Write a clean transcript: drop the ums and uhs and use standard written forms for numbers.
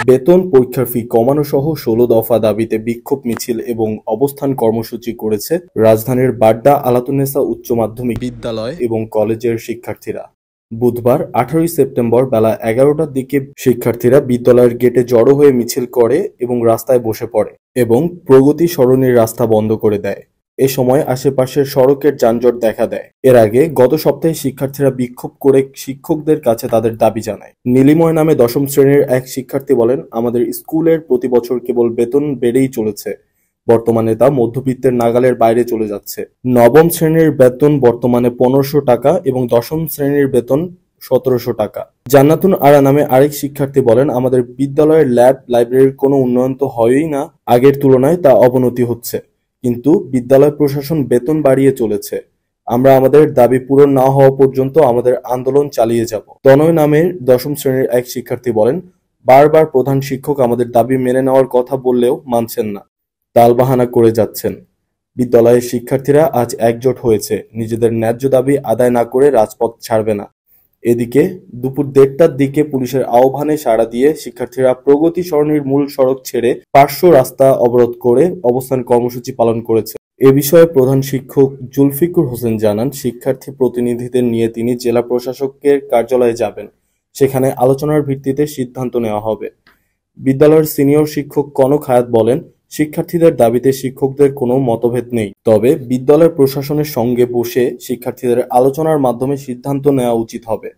বেতন, পরীক্ষার ফি কমানো সহ ১৬ দফা দাবিতে বিক্ষোভ মিছিল এবং অবস্থান কর্মসূচি করেছে রাজধানীর বাড্ডা আলাতুন্নেসা উচ্চ মাধ্যমিক বিদ্যালয় এবং কলেজের শিক্ষার্থীরা। বুধবার ১৮ সেপ্টেম্বর বেলা ১১টার দিকে শিক্ষার্থীরা বিদ্যালয়ের গেটে জড়ো হয়ে মিছিল করে এবং রাস্তায় বসে পড়ে এবং প্রগতি সরণির রাস্তা বন্ধ করে দেয়। এ সময় আশেপাশের সড়কের যানজট দেখা দেয়। এর আগে গত সপ্তাহে শিক্ষার্থীরা বিক্ষোভ করে শিক্ষকদের কাছে তাদের দাবি জানায়। নীলিময় নামে দশম শ্রেণীর এক শিক্ষার্থী বলেন, আমাদের স্কুলের প্রতি বছর কেবল বেতন বেড়েই চলেছে। বর্তমানে তা মধ্যবিত্তের নাগালের বাইরে চলে যাচ্ছে। নবম শ্রেণীর বেতন বর্তমানে ১৫০০ টাকা এবং দশম শ্রেণীর বেতন ১৭০০ টাকা। জান্নাতুন আরা নামে আরেক শিক্ষার্থী বলেন, আমাদের বিদ্যালয়ের ল্যাব, লাইব্রেরির কোনো উন্নয়ন তো হয়ই না, আগের তুলনায় তা অবনতি হচ্ছে। কিন্তু বিদ্যালয় প্রশাসন বেতন বাড়িয়ে চলেছে। আমরা আমাদের দাবি পূরণ না হওয়া পর্যন্ত আমাদের আন্দোলন চালিয়ে যাব। তনয় নামের দশম শ্রেণীর এক শিক্ষার্থী বলেন, বারবার প্রধান শিক্ষক আমাদের দাবি মেনে নেওয়ার কথা বললেও মানছেন না, টালবাহানা করে যাচ্ছেন। বিদ্যালয়ের শিক্ষার্থীরা আজ একজোট হয়েছে, নিজেদের ন্যায্য দাবি আদায় না করে রাজপথ ছাড়বে না। এদিকে দুপুর ১:৩০টার দিকে পুলিশের আহ্বানে সাড়া দিয়ে শিক্ষার্থীরা প্রগতি সরণির মূল সড়ক ছেড়ে পার্শ্ব রাস্তা অবরোধ করে অবস্থান কর্মসূচি পালন করেছে। এ বিষয়ে প্রধান শিক্ষক জুলফিকুর হোসেন জানান, শিক্ষার্থী প্রতিনিধিদের নিয়ে তিনি জেলা প্রশাসকের কার্যালয়ে যাবেন। সেখানে আলোচনার ভিত্তিতে সিদ্ধান্ত নেওয়া হবে। বিদ্যালয়ের সিনিয়র শিক্ষক কনক হায়াত বলেন, শিক্ষার্থীদের দাবিতে শিক্ষকদের কোনো মতভেদ নেই, তবে বিদ্যালয় প্রশাসনের সঙ্গে বসে শিক্ষার্থীদের আলোচনার মাধ্যমে সিদ্ধান্ত নেওয়া উচিত হবে।